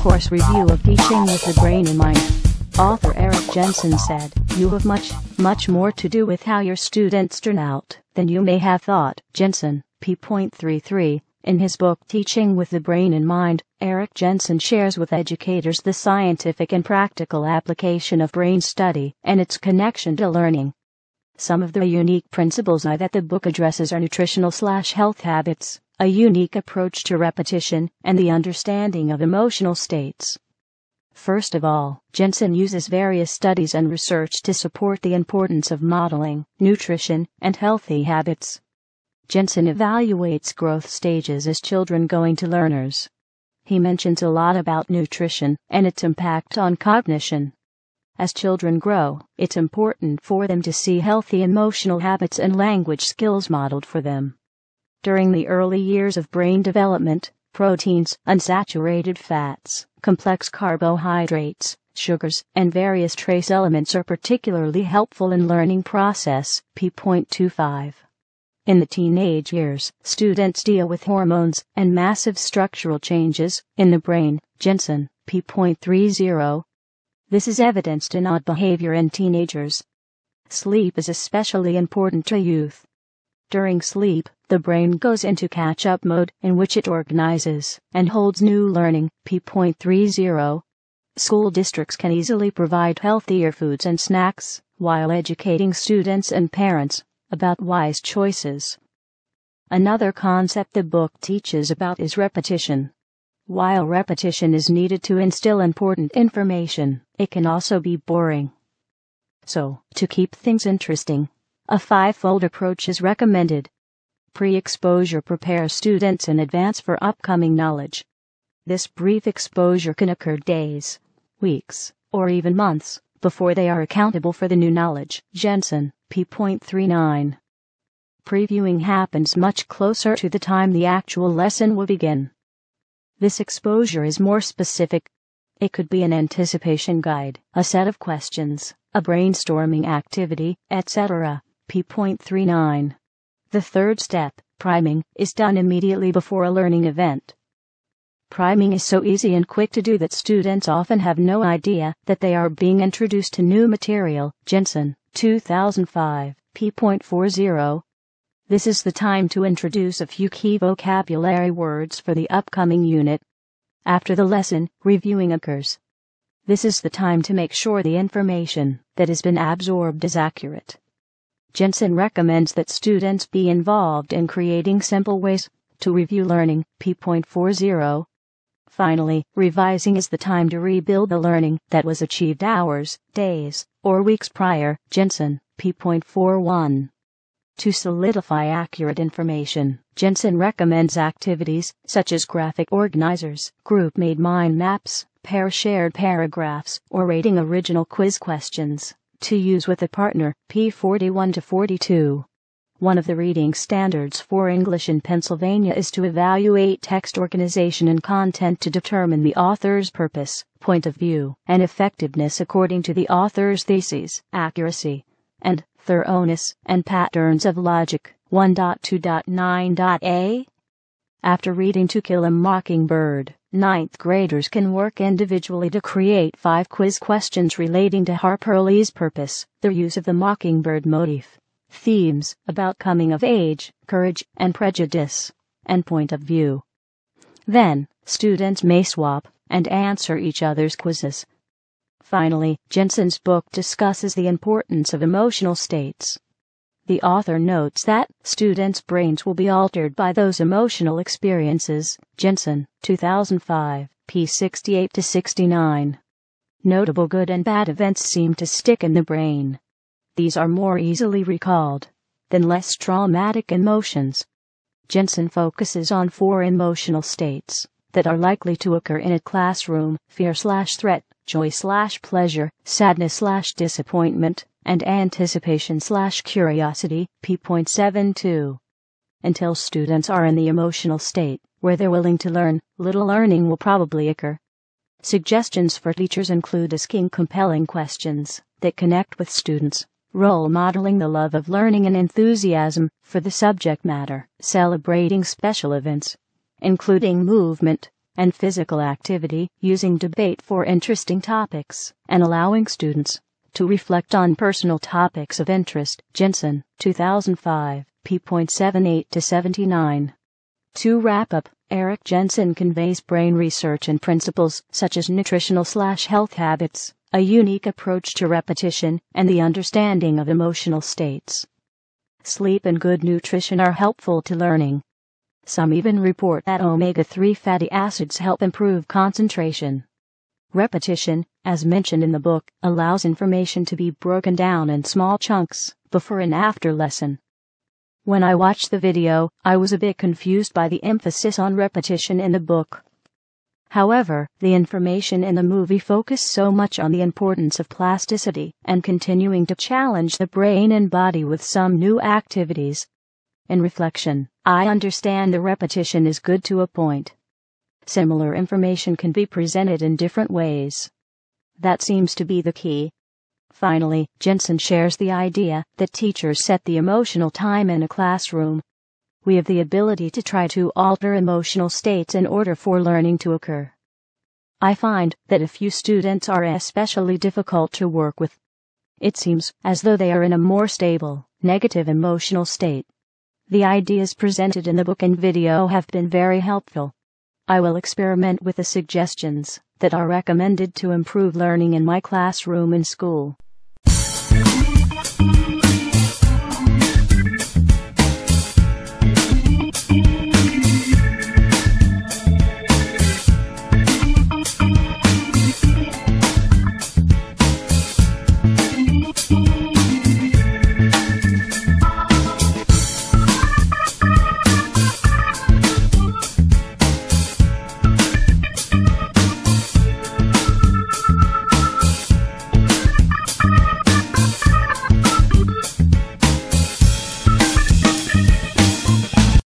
course review of Teaching with the Brain in Mind. Author Erik Jensen said, "You have much more to do with how your students turn out than you may have thought." Jensen, p.33. In his book Teaching with the Brain in Mind, Erik Jensen shares with educators the scientific and practical application of brain study and its connection to learning. Some of the unique principles that the book addresses are nutritional/health habits, a unique approach to repetition, and the understanding of emotional states. First of all, Jensen uses various studies and research to support the importance of modeling, nutrition, and healthy habits. Jensen evaluates growth stages as children going to learners. He mentions a lot about nutrition and its impact on cognition. As children grow, it's important for them to see healthy emotional habits and language skills modeled for them. During the early years of brain development, proteins, unsaturated fats, complex carbohydrates, sugars, and various trace elements are particularly helpful in learning process. p.25. In the teenage years, students deal with hormones and massive structural changes in the brain. Jensen, p.30. This is evidenced in odd behavior in teenagers. Sleep is especially important to youth. During sleep, the brain goes into catch-up mode in which it organizes and holds new learning. p.30. School districts can easily provide healthier foods and snacks while educating students and parents about wise choices. Another concept the book teaches about is repetition. While repetition is needed to instill important information, it can also be boring. So, to keep things interesting, a 5-fold approach is recommended. Pre-exposure prepares students in advance for upcoming knowledge. This brief exposure can occur days, weeks, or even months before they are accountable for the new knowledge. Jensen, p.39. Previewing happens much closer to the time the actual lesson will begin. This exposure is more specific. It could be an anticipation guide, a set of questions, a brainstorming activity, etc. p.39. The third step, priming, is done immediately before a learning event. Priming is so easy and quick to do that students often have no idea that they are being introduced to new material. Jensen, 2005, p.40. This is the time to introduce a few key vocabulary words for the upcoming unit. After the lesson, reviewing occurs. This is the time to make sure the information that has been absorbed is accurate. Jensen recommends that students be involved in creating simple ways to review learning. p.40. Finally, revising is the time to rebuild the learning that was achieved hours, days, or weeks prior. Jensen, p.41. To solidify accurate information, Jensen recommends activities such as graphic organizers, group-made mind maps, pair-shared paragraphs, or rating original quiz questions to use with a partner. p.41-42. One of the reading standards for English in Pennsylvania is to evaluate text organization and content to determine the author's purpose, point of view, and effectiveness according to the author's theses, accuracy, and thoroughness, and patterns of logic. 1.2.9.a. After reading To Kill a Mockingbird, 9th graders can work individually to create 5 quiz questions relating to Harper Lee's purpose, the use of the mockingbird motif, themes about coming of age, courage and prejudice, and point of view. Then, students may swap and answer each other's quizzes. Finally, Jensen's book discusses the importance of emotional states. The author notes that students' brains will be altered by those emotional experiences. Jensen, 2005, p. 68-69. Notable good and bad events seem to stick in the brain. These are more easily recalled than less traumatic emotions. Jensen focuses on 4 emotional states that are likely to occur in a classroom: fear/threat, joy/pleasure, sadness/disappointment, and anticipation/curiosity. p.72. Until students are in the emotional state where they're willing to learn, little learning will probably occur. Suggestions for teachers include asking compelling questions that connect with students, role modeling the love of learning and enthusiasm for the subject matter, celebrating special events, including movement, and physical activity, using debate for interesting topics, and allowing students to reflect on personal topics of interest. Jensen, 2005, p.78-79. To wrap up, Eric Jensen conveys brain research and principles such as nutritional/health habits, a unique approach to repetition, and the understanding of emotional states. Sleep and good nutrition are helpful to learning. Some even report that omega-3 fatty acids help improve concentration. Repetition, as mentioned in the book, allows information to be broken down in small chunks before and after lesson. When I watched the video, I was a bit confused by the emphasis on repetition in the book. However, the information in the movie focused so much on the importance of plasticity and continuing to challenge the brain and body with some new activities. In reflection, I understand the repetition is good to a point. Similar information can be presented in different ways. That seems to be the key. Finally, Jensen shares the idea that teachers set the emotional time in a classroom. We have the ability to try to alter emotional states in order for learning to occur. I find that a few students are especially difficult to work with. It seems as though they are in a more stable, negative emotional state. The ideas presented in the book and video have been very helpful. I will experiment with the suggestions that are recommended to improve learning in my classroom and school.